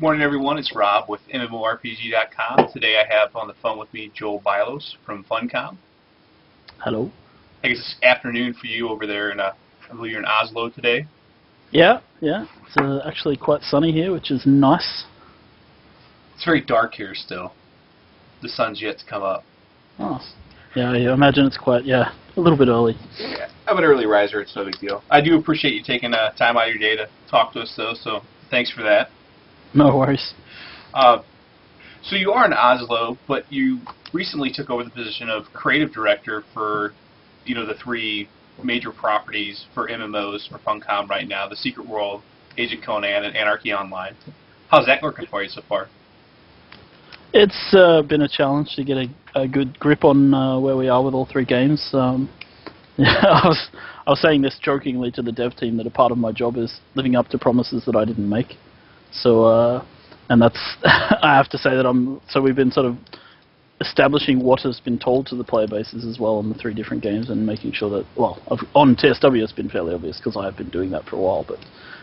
Morning, everyone. It's Rob with MMORPG.com. Today I have on the phone with me Joel Bylos from Funcom. Hello. I guess it's afternoon for you over there, and I believe you're in Oslo today. Yeah. It's actually quite sunny here, which is nice. It's very dark here still. The sun's yet to come up. Oh. Yeah, I imagine it's quite, a little bit early. Yeah, I'm an early riser. It's no big deal. I do appreciate you taking time out of your day to talk to us, though, so thanks for that. No worries. So you are in Oslo, but you recently took over the position of creative director for, the three major properties for MMOs for Funcom right now: The Secret World, Age of Conan, and Anarchy Online. How's that working for you so far? It's been a challenge to get a good grip on where we are with all three games. I was saying this jokingly to the dev team that a part of my job is living up to promises that I didn't make. So, and that's, I have to say that so we've been sort of establishing what has been told to the player bases as well on the three different games and making sure that, on TSW it's been fairly obvious because I have been doing that for a while, but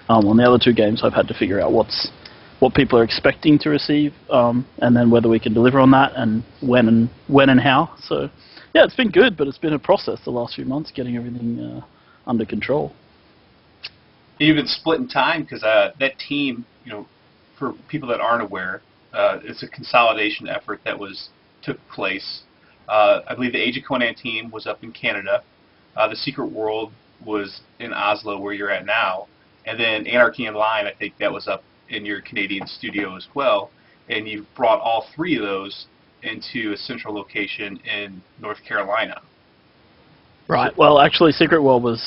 on the other two games I've had to figure out what people are expecting to receive, and then whether we can deliver on that and when and how. So, yeah, it's been good, but it's been a process the last few months getting everything under control. You've been splitting time because that team, for people that aren't aware, it's a consolidation effort that took place. I believe the Age of Conan team was up in Canada. The Secret World was in Oslo, where you're at now, and then Anarchy Online, I think that was up in your Canadian studio as well. And you've brought all three of those into a central location in North Carolina. Right. Well, actually, Secret World was,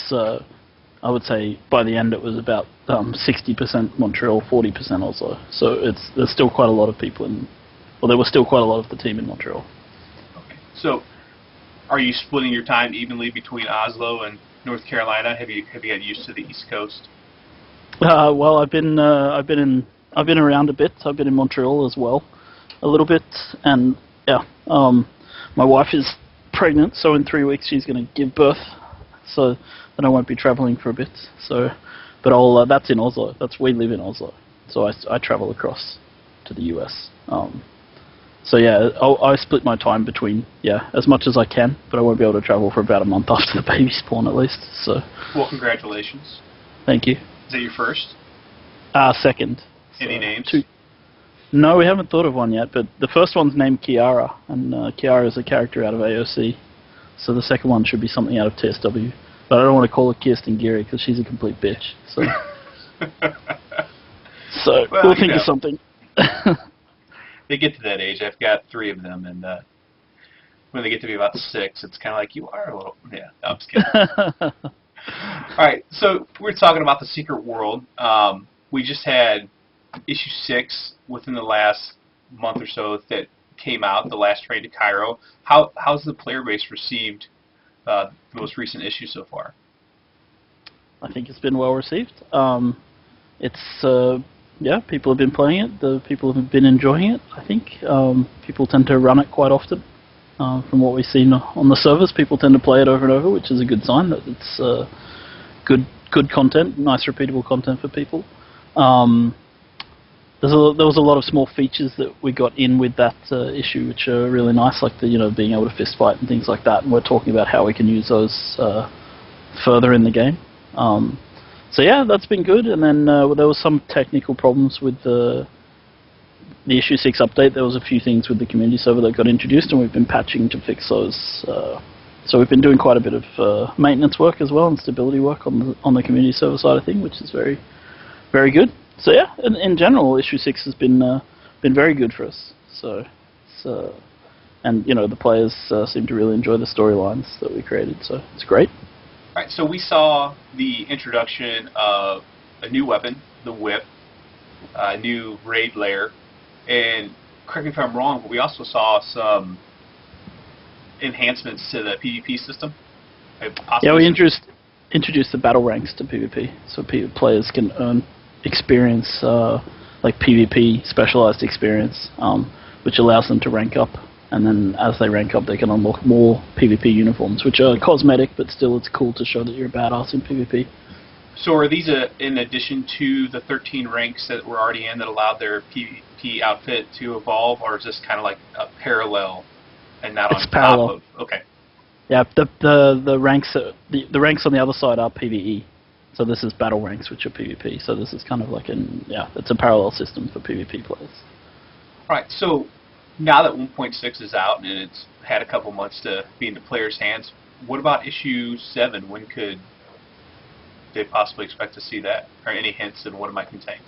I would say, by the end it was about 60% Montreal, 40% Oslo. So there's still quite a lot of people there was still quite a lot of the team in Montreal. Okay. So, are you splitting your time evenly between Oslo and North Carolina? Have you got used to the East Coast? Well, I've been around a bit. I've been in Montreal as well, a little bit, and my wife is pregnant, so in 3 weeks she's going to give birth, so then I won't be traveling for a bit. So, but that's in Oslo. We live in Oslo, so I travel across to the US. So yeah, I split my time between as much as I can, but I won't be able to travel for about a month after the baby's born at least. So. Well, congratulations. Thank you. Is that your first? Second. Any names? Two. No, we haven't thought of one yet, but the first one's named Kiara, and Kiara is a character out of AOC, so the second one should be something out of TSW. But I don't want to call her Kirsten Geary because she's a complete bitch. So, we'll think of something. They get to that age. I've got 3 of them, and when they get to be about 6, it's kind of like, you are a little... Yeah, no, I'm just kidding. All right, so we're talking about The Secret World. We just had issue 6 within the last month or so that came out, The Last Train to Cairo. How's the player base received the most recent issue so far? I think it's been well received. People have been playing it. The people have been enjoying it, I think. People tend to run it quite often. From what we've seen on the servers, people tend to play it over and over, which is a good sign that it's good content, nice repeatable content for people. There was a lot of small features that we got in with that issue, which are really nice, like the being able to fist fight and things like that. And we're talking about how we can use those further in the game. So yeah, that's been good. And then there was some technical problems with the issue 6 update. There was a few things with the community server that got introduced, and we've been patching to fix those. So we've been doing quite a bit of maintenance work as well and stability work on the community server side of thing, which is very, very good. So yeah, in general, issue 6 has been very good for us. So, and the players seem to really enjoy the storylines that we created. So it's great. All right, so we saw the introduction of a new weapon, the Whip, a new raid layer, and correct me if I'm wrong, but we also saw some enhancements to the PvP system. Yeah, we introduced the battle ranks to PvP, so players can earn experience, like PvP specialized experience, which allows them to rank up, and then as they rank up they can unlock more PvP uniforms, which are cosmetic, but still it's cool to show that you're a badass in PvP. So are these in addition to the 13 ranks that were already in that allowed their PvP outfit to evolve, or is this kind of like a parallel and not It's on parallel. top of? Okay. Yeah, the ranks on the other side are PvE. So this is battle ranks, which are PvP. So this is kind of like it's a parallel system for PvP players. All right. So now that 1.6 is out and it's had a couple months to be in the players' hands, what about issue 7? When could they possibly expect to see that, or any hints in what it might contain?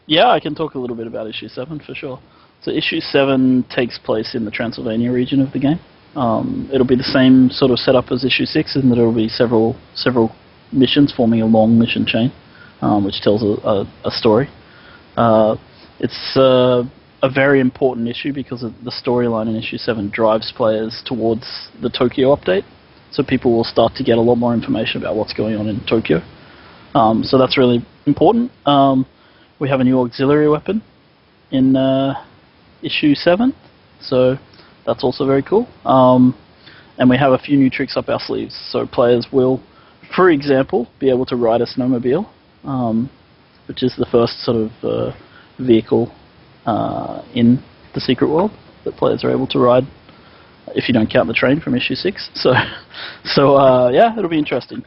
Yeah, I can talk a little bit about issue 7 for sure. So issue 7 takes place in the Transylvania region of the game. It'll be the same sort of setup as issue 6, in that it'll be several missions forming a long mission chain, which tells a story. It's a very important issue because the storyline in issue 7 drives players towards the Tokyo update. So people will start to get a lot more information about what's going on in Tokyo. So that's really important. We have a new auxiliary weapon in issue 7, so that's also very cool. And we have a few new tricks up our sleeves. So players will, for example, be able to ride a snowmobile, which is the first sort of vehicle in the Secret World that players are able to ride, if you don't count the train from issue 6. So yeah, it'll be interesting.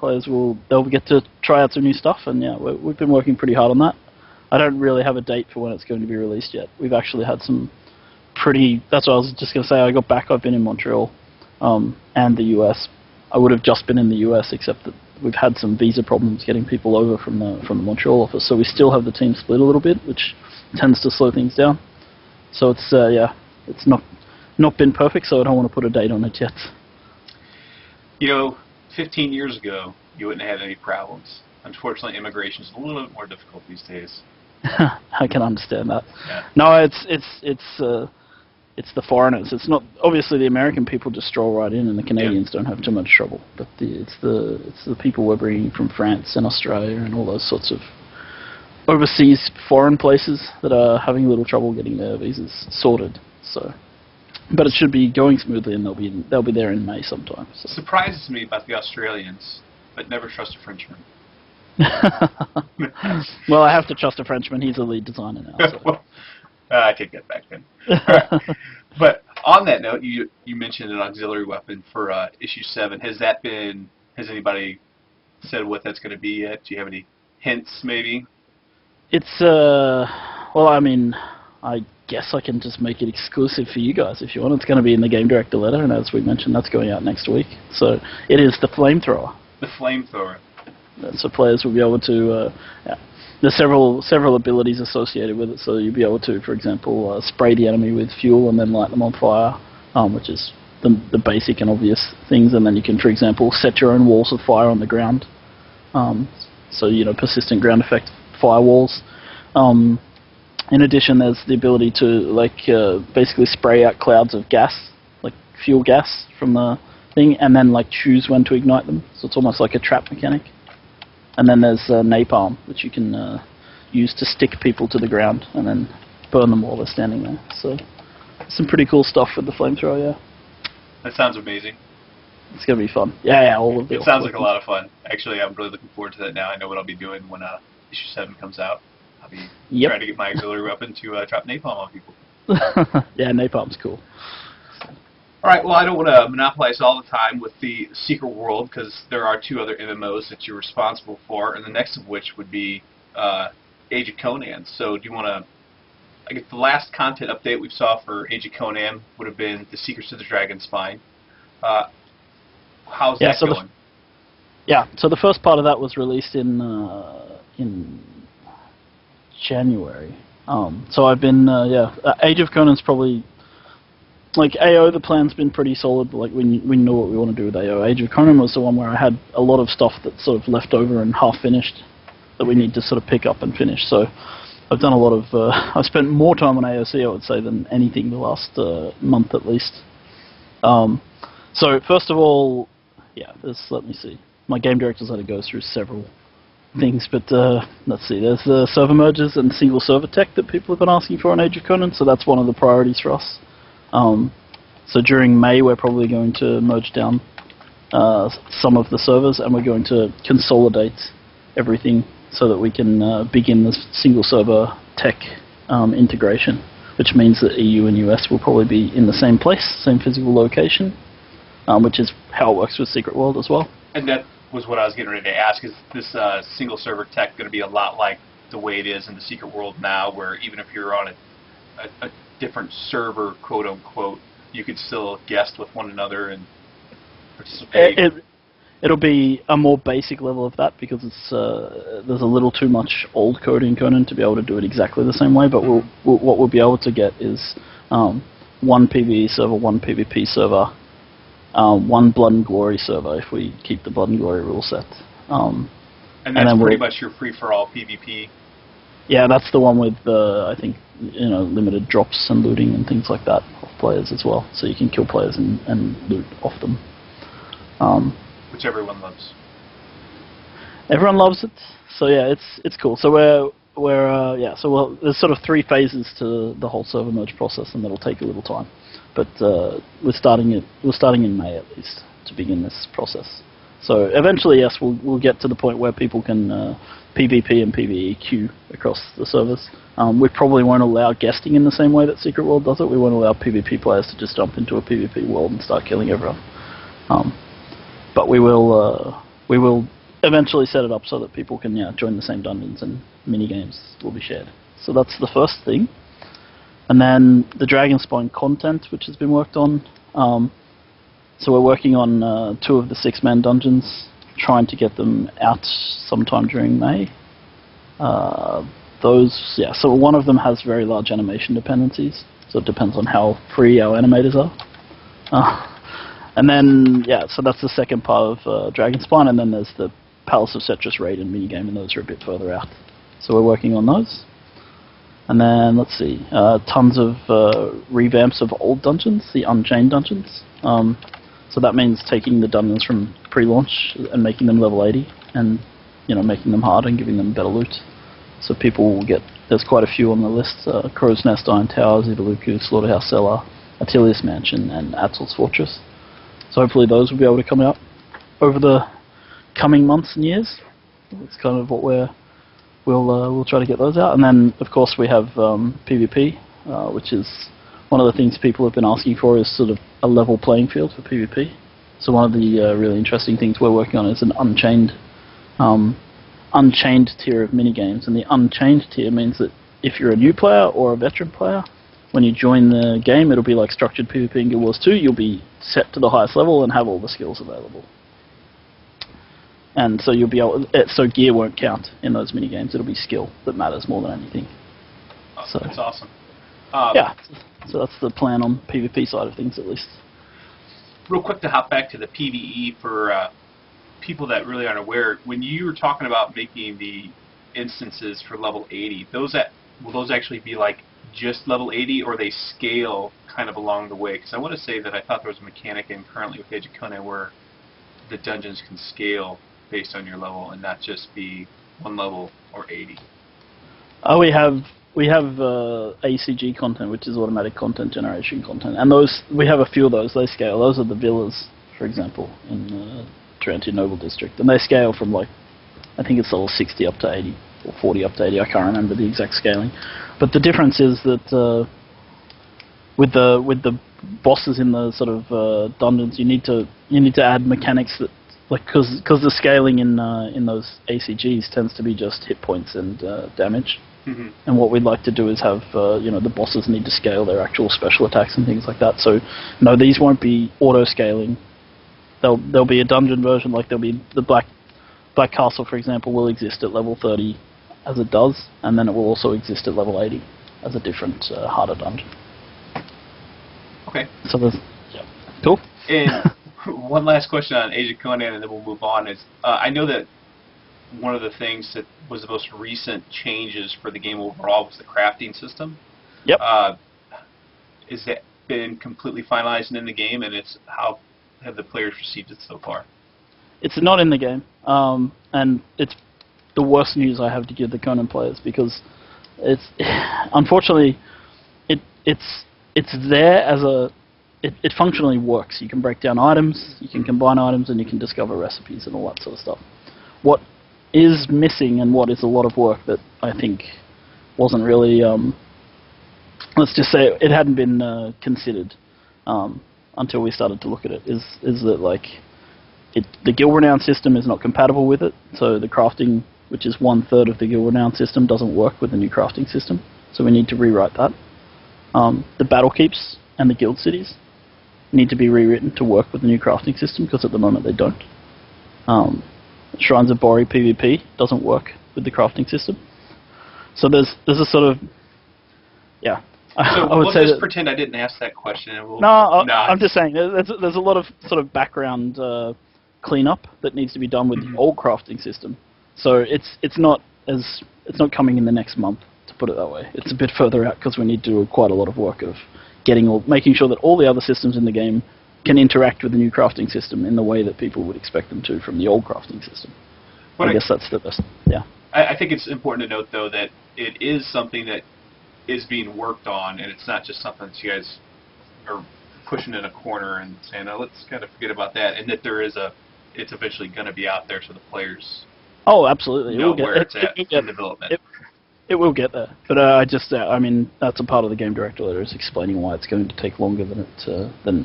They'll get to try out some new stuff, and yeah, we've been working pretty hard on that. I don't really have a date for when it's going to be released yet. We've actually had some that's what I was just going to say. I got back, I've been in Montreal and the US. I would have just been in the US, except that we've had some visa problems getting people over from the Montreal office, so we still have the team split a little bit, which tends to slow things down. So it's it's not been perfect, so I don't want to put a date on it yet. 15 years ago, you wouldn't have had any problems. Unfortunately, immigration is a little bit more difficult these days. I can understand that. Yeah. No, it's the foreigners. It's not, obviously the American people just stroll right in, and the Canadians don't have too much trouble. But it's the people we're bringing from France and Australia and all those sorts of overseas foreign places that are having a little trouble getting their visas sorted. So, but it should be going smoothly, and they'll be there in May sometime. So. Surprises me about the Australians, but never trust a Frenchman. Well, I have to trust a Frenchman. He's a lead designer now. So. Well, I take that back then. Right. But on that note, you mentioned an auxiliary weapon for issue 7. Has anybody said what that's going to be yet? Do you have any hints, maybe? It's well, I mean, I guess I can just make it exclusive for you guys if you want. It's going to be in the game director letter, and as we mentioned, that's going out next week. So it is the flamethrower. The flamethrower. So players will be able to. There's several abilities associated with it. So you'll be able to, for example, spray the enemy with fuel and then light them on fire, which is the basic and obvious things. And then you can, for example, set your own walls of fire on the ground. So persistent ground effect firewalls. In addition, there's the ability to basically spray out clouds of gas, like fuel gas from the thing, and then choose when to ignite them. So it's almost like a trap mechanic. And then there's napalm, which you can use to stick people to the ground and then burn them while they're standing there. So some pretty cool stuff with the flamethrower, yeah. That sounds amazing. It's going to be fun. Yeah, all of it. It sounds like a lot of fun. Actually, I'm really looking forward to that now. I know what I'll be doing when issue 7 comes out. I'll be trying to get my auxiliary weapon to drop napalm on people. Yeah, napalm's cool. All right, well, I don't want to monopolize all the time with the Secret World, because there are 2 other MMOs that you're responsible for, and the next of which would be Age of Conan. So do you want to, I guess the last content update we saw for Age of Conan would have been the Secrets of the Dragon Spine. How's that going? So the first part of that was released in January. So I've been, Age of Conan's probably, AO, the plan's been pretty solid. We know what we want to do with AO. Age of Conan was the one where I had a lot of stuff that's sort of left over and half finished that we need to sort of pick up and finish. So I've done a lot of, I've spent more time on AOC, I would say, than anything the last month at least. So first of all, let me see. My game director's had to go through several things, but let's see. There's the server merges and single server tech that people have been asking for on Age of Conan, so that's one of the priorities for us. So during May, we're probably going to merge down some of the servers, and we're going to consolidate everything so that we can begin this single server tech integration, which means that EU and US will probably be in the same place, same physical location, which is how it works with Secret World as well. And that was what I was getting ready to ask, is this single server tech going to be a lot like the way it is in the Secret World now, where even if you're on a different server, quote unquote, you could still guest with one another and participate? It'll be a more basic level of that, because it's there's a little too much old code in Conan to be able to do it exactly the same way, but what we'll be able to get is one PvE server, one PvP server, one Blood and Glory server if we keep the Blood and Glory rule set. And that's pretty much your free-for-all PvP? Yeah, that's the one with, I think, limited drops and looting and things like that of players as well, so you can kill players and loot off them. Which everyone loves. Everyone loves it, so yeah, it's cool. So there's sort of 3 phases to the whole server merge process, and that'll take a little time. But we're starting in May at least to begin this process. So eventually, yes, we'll get to the point where people can PvP and PvE queue across the servers. We probably won't allow guesting in the same way that Secret World does it. We won't allow PvP players to just jump into a PvP world and start killing everyone. But we will eventually set it up so that people can join the same dungeons, and mini games will be shared. So that's the first thing. And then the Dragonspawn content, which has been worked on. So we're working on 2 of the 6-man dungeons, trying to get them out sometime during May. So one of them has very large animation dependencies, so it depends on how free our animators are. And then, so that's the second part of Dragonspawn, and then there's the Palace of Cetrus raid and minigame, and those are a bit further out. So we're working on those. And then, let's see, tons of revamps of old dungeons, the Unchained dungeons. So that means taking the dungeons from pre-launch and making them level 80, and making them hard and giving them better loot. So people will get, there's quite a few on the list, Crow's Nest, Iron Tower, Zibaluku, Slaughterhouse Cellar, Attilius Mansion, and Atzel's Fortress. So hopefully those will be able to come out over the coming months and years. That's kind of what we'll try to get those out. And then, of course, we have PvP, which is one of the things people have been asking for, is sort of a level playing field for PvP. So one of the really interesting things we're working on is an unchained tier of minigames. And the unchained tier means that if you're a new player or a veteran player, when you join the game, it'll be like structured PvP in Guild Wars 2. You'll be set to the highest level and have all the skills available. And so you'll be able, so gear won't count in those mini games. It'll be skill that matters more than anything. Oh, so that's awesome. So that's the plan on PvP side of things, at least. Real quick to hop back to the PvE for people that really aren't aware. When you were talking about making the instances for level 80, will those actually be like just level 80, or they scale kind of along the way? Because I want to say that I thought there was a mechanic in currently with Age of Conan where the dungeons can scale based on your level and not just be 1 level or 80. We have ACG content, which is automatic content generation content, and those, we have a few of those. They scale. Those are the villas, for example, in Tarantia Noble District, and they scale from like, I think it's level 60 up to 80 or 40 up to 80. I can't remember the exact scaling, but the difference is that with the bosses in the sort of dungeons, you need to add mechanics that, like, because the scaling in those ACGs tends to be just hit points and damage. Mm-hmm. And what we'd like to do is have the bosses need to scale their actual special attacks and things like that. So no, these won't be auto scaling. There'll be a dungeon version, like there'll be the Black Castle, for example, will exist at level 30 as it does, and then it will also exist at level 80 as a different harder dungeon. Okay. So there's cool. And one last question on Age of Conan, and then we'll move on. Is I know that one of the things that was the most recent changes for the game overall was the crafting system. Yep. Is that been completely finalized and in the game, and how have the players received it so far? It's not in the game, and it's the worst news I have to give the Conan players, because it's unfortunately it's there as it functionally works. You can break down items, you can combine items, and you can discover recipes and all that sort of stuff. What is missing and what is a lot of work that I think wasn't really, let's just say it hadn't been considered until we started to look at it, is that like the guild renown system is not compatible with it, so the crafting, which is 1/3 of the guild renown system, doesn't work with the new crafting system, so we need to rewrite that. The battle keeps and the guild cities need to be rewritten to work with the new crafting system, because at the moment they don't. Shrines of Bori PvP doesn't work with the crafting system. So there's a sort of, yeah. So I would we'll say just pretend I didn't ask that question. And I'm just saying there's a lot of sort of background cleanup that needs to be done with the old crafting system. So it's not coming in the next month, to put it that way. It's a bit further out because we need to do quite a lot of work of making sure that all the other systems in the game can interact with the new crafting system in the way that people would expect them to from the old crafting system. I guess that's the best. Yeah. I think it's important to note, though, that it is something that is being worked on, and it's not just something that you guys are pushing in a corner and saying, "Oh, let's kind of forget about that," and that it's eventually going to be out there so the players. Oh, absolutely. Know where it's at in development. It will get there, but I mean, that's a part of the game director letter, is explaining why it's going to take longer than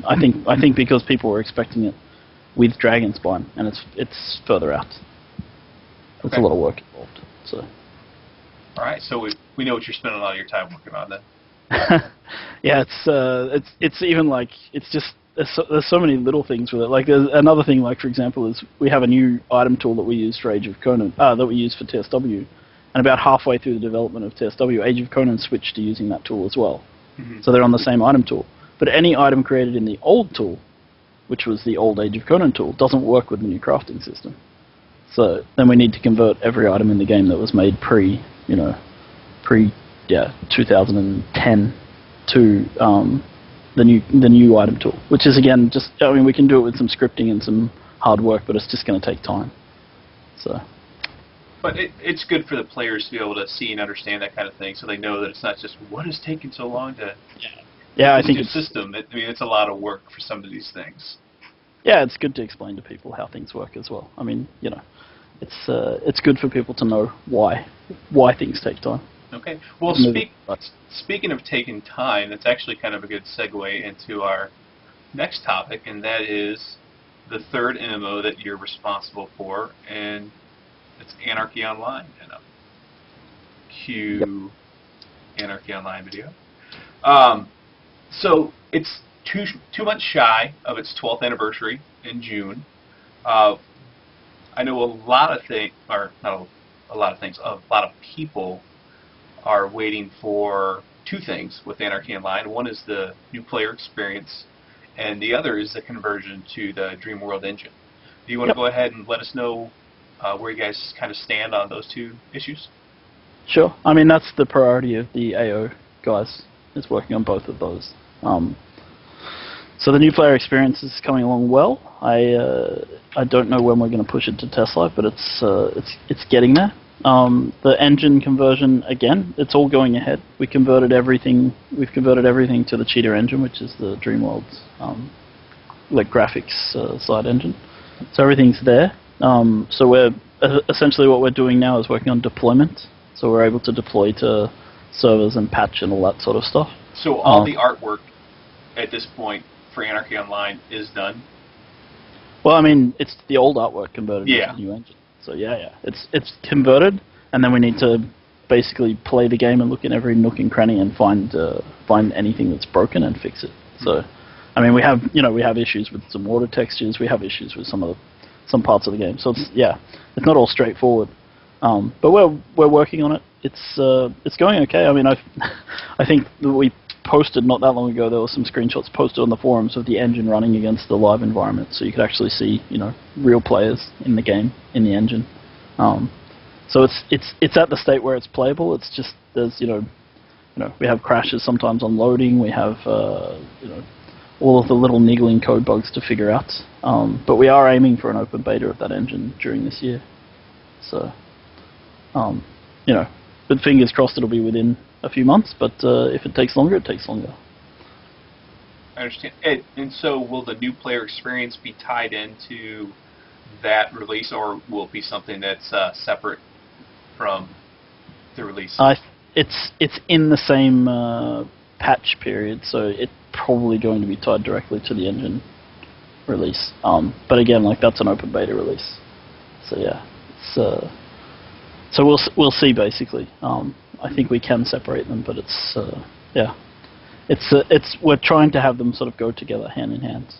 I think because people were expecting it with Dragonspine, and it's further out. It's a lot of work involved. So. All right, so we know what you're spending a lot of your time working on then. Yeah, it's even like there's so many little things with it. Like there's another thing, like for example, is we have a new item tool that we use for Age of Conan, that we use for TSW. And about halfway through the development of TSW, Age of Conan switched to using that tool as well. So they're on the same item tool. But any item created in the old tool, which was the old Age of Conan tool, doesn't work with the new crafting system. So then we need to convert every item in the game that was made pre 2010 to the new item tool. Which is again we can do it with some scripting and some hard work, but it's just going to take time. So. But it's good for the players to be able to see and understand that kind of thing, so they know that it's not just what is taking so long to. Yeah, I think it's system. It's a lot of work for some of these things. Yeah, it's good to explain to people how things work as well. I mean, it's good for people to know why things take time. Okay. Well, speaking of taking time, that's actually kind of a good segue into our next topic, and that is the third MMO that you're responsible for, and it's Anarchy Online. Cue Anarchy Online video. So it's 2 months shy of its 12th anniversary in June. I know a lot of things, or not a lot of things, a lot of people are waiting for 2 things with Anarchy Online. One is the new player experience, and the other is the conversion to the Dream World engine. Do you want to go ahead and let us know where you guys kind of stand on those 2 issues? Sure. I mean, that's the priority of the AO guys, is working on both of those. So the new player experience is coming along well. I don't know when we're going to push it to test live, but it's getting there. The engine conversion, again, it's all going ahead. We've converted everything to the Cheetah engine, which is the Dreamworld's graphics side engine. So everything's there. So we're essentially what we're doing now is working on deployment. So we're able to deploy to servers and patch and all that sort of stuff. So all the artwork at this point for Anarchy Online is done? Well, I mean, it's the old artwork converted into the new engine. So yeah, it's converted, and then we need to basically play the game and look in every nook and cranny and find anything that's broken and fix it. So, I mean, we have issues with some water textures, we have issues with some parts of the game. So it's not all straightforward. But we're working on it. It's going okay. I mean, I think that we posted not that long ago. There were some screenshots posted on the forums of the engine running against the live environment, so you could actually see real players in the game in the engine. So it's at the state where it's playable. It's just there's we have crashes sometimes on loading. We have all of the little niggling code bugs to figure out. But we are aiming for an open beta of that engine during this year. So but fingers crossed it'll be within a few months, but if it takes longer, it takes longer. understand. And so will the new player experience be tied into that release, or will it be something that's separate from the release? It's in the same patch period, so it's probably going to be tied directly to the engine release. But again, like, that's an open beta release, so yeah, it's, so we'll see basically. I think we can separate them, but it's yeah, it's we're trying to have them sort of go together hand in hand,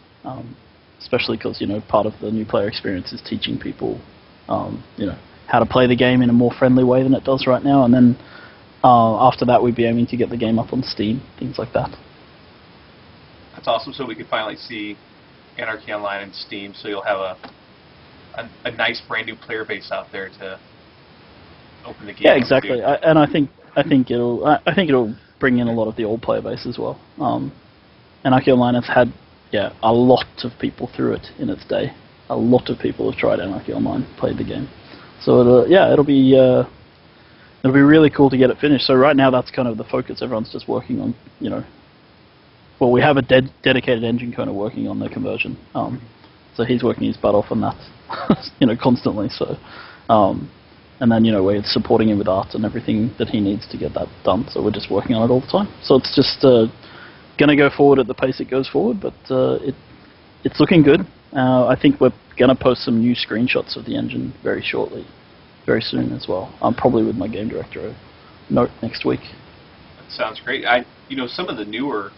especially because, you know, part of the new player experience is teaching people, you know, how to play the game in a more friendly way than it does right now, and then after that we'd be aiming to get the game up on Steam, things like that. That's awesome. So we could finally see Anarchy Online and Steam, so you'll have a nice brand new player base out there to open the game. Yeah, exactly. And I think it'll bring in a lot of the old player base as well. Anarchy Online has had a lot of people through it in its day. A lot of people have tried Anarchy Online, played the game. So it'll be really cool to get it finished. So right now that's kind of the focus. Everyone's just working on, you know, well, we have a dedicated engine coder working on the conversion. So he's working his butt off on that, you know, constantly. So, and then, you know, we're supporting him with art and everything that he needs to get that done. So we're just working on it all the time. So it's just going to go forward at the pace it goes forward, but it's looking good. I think we're going to post some new screenshots of the engine very shortly, very soon as well. Probably with my game director note next week. That sounds great. You know, some of the newer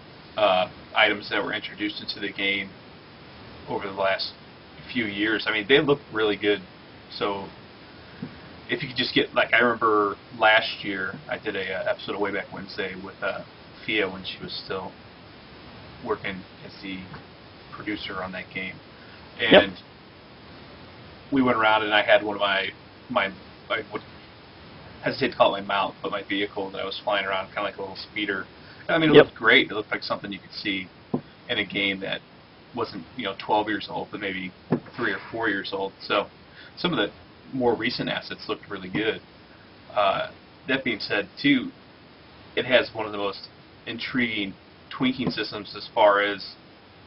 items that were introduced into the game over the last few years, I mean, they look really good. So if you could just get, like, I remember last year I did a episode of Way Back Wednesday with Fia when she was still working as the producer on that game, and we went around and I had one of my I would hesitate to call it my mount, but my vehicle that I was flying around, kind of like a little speeder. I mean, it looked great. It looked like something you could see in a game that wasn't, you know, 12 years old, but maybe 3 or 4 years old. So some of the more recent assets looked really good. That being said, too, it has one of the most intriguing tweaking systems as far as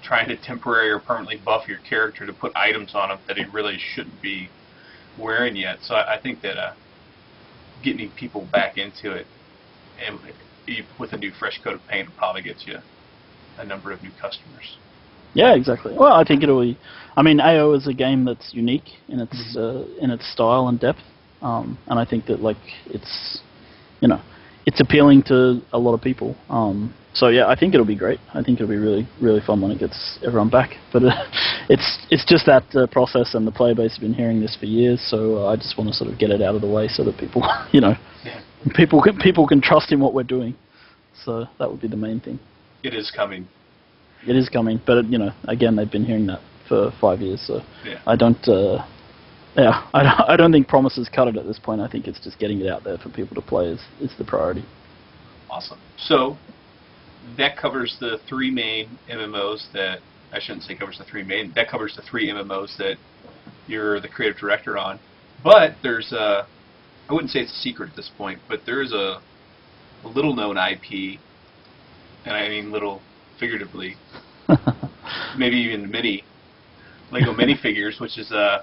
trying to temporarily or permanently buff your character to put items on him that he really shouldn't be wearing yet. So I think that getting people back into it and with a new fresh coat of paint will probably get you a number of new customers. Yeah, exactly. Well, I think it'll be. I mean, AO is a game that's unique in its style and depth, and I think that, like, it's, you know, it's appealing to a lot of people. So yeah, I think it'll be great. I think it'll be really, really fun when it gets everyone back. But it's just that process, and the player base have been hearing this for years. So I just want to sort of get it out of the way so that people, you know, people can trust in what we're doing. So that would be the main thing. It is coming. It is coming, but you know, again, they've been hearing that for 5 years. So I don't think promises cut it at this point. I think it's just getting it out there for people to play is the priority. Awesome. So that covers the 3 main MMOs that, I shouldn't say covers the 3 main, that covers the 3 MMOs that you're the creative director on. But there's I wouldn't say it's a secret at this point, but there is a little known IP, and I mean little figuratively, maybe even Lego Minifigures, which is an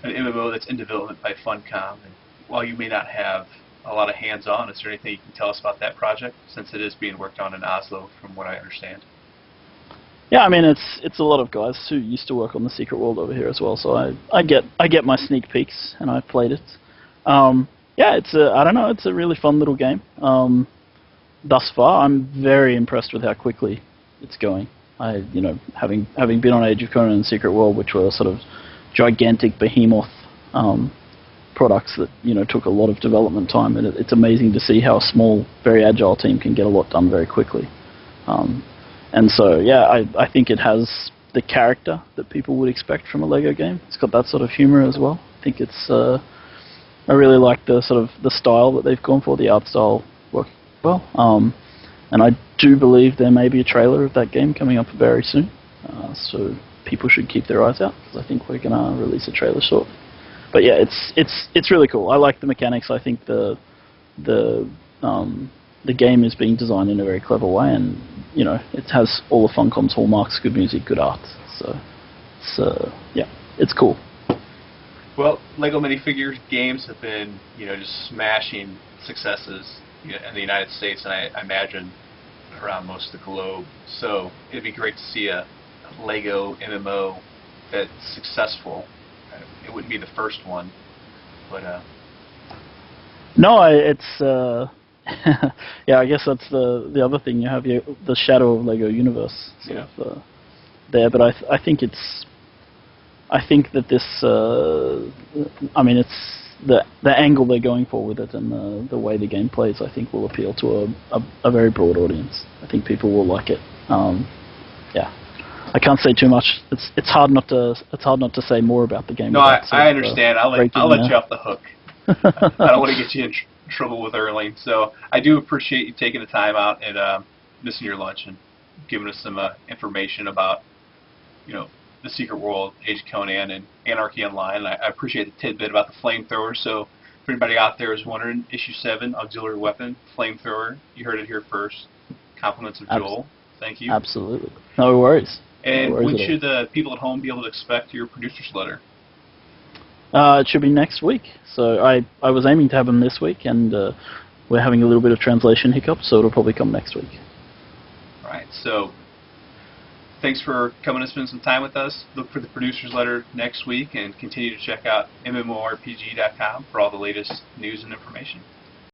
MMO that's in development by Funcom. And while you may not have a lot of hands-on, is there anything you can tell us about that project, since it is being worked on in Oslo, from what I understand? Yeah, I mean, it's a lot of guys who used to work on the Secret World over here as well, so I get my sneak peeks, and I've played it. Yeah, I don't know, it's a really fun little game. Thus far, I'm very impressed with how quickly it's going. You know, having been on Age of Conan and Secret World, which were sort of gigantic behemoth products that, you know, took a lot of development time, and it's amazing to see how a small, very agile team can get a lot done very quickly. And so, yeah, I think it has the character that people would expect from a Lego game. It's got that sort of humor as well. I think it's I really like the sort of the style that they've gone for. The art style works well. And I do believe there may be a trailer of that game coming up very soon. So people should keep their eyes out, because I think we're going to release a trailer shortly. But yeah, it's really cool. I like the mechanics. I think the the game is being designed in a very clever way, and it has all of Funcom's hallmarks: good music, good art. So it's cool. Well, Lego minifigures games have been just smashing successes in the United States, and I imagine around most of the globe. So it'd be great to see a Lego MMO that's successful. It wouldn't be the first one, but no, it's yeah. I guess that's the other thing. You have the Shadow of Lego Universe sort of, there, but I think that this. It's the angle they're going for with it, and the way the game plays, I think will appeal to a very broad audience. I think people will like it. I can't say too much. It's hard not to say more about the game. No, I understand. I'll let you off the hook. I don't want to get you in trouble with Erling. So I do appreciate you taking the time out and missing your lunch and giving us some information about the Secret World, Age of Conan, and Anarchy Online. I appreciate the tidbit about the flamethrower. So if anybody out there is wondering, Issue 7, Auxiliary Weapon, Flamethrower, you heard it here first. Compliments of Joel. Thank you. Absolutely. No worries. And when should the people at home be able to expect your producer's letter? It should be next week. So I was aiming to have them this week, and we're having a little bit of translation hiccup, so it'll probably come next week. All right. So thanks for coming to spend some time with us. Look for the producer's letter next week, and continue to check out MMORPG.com for all the latest news and information.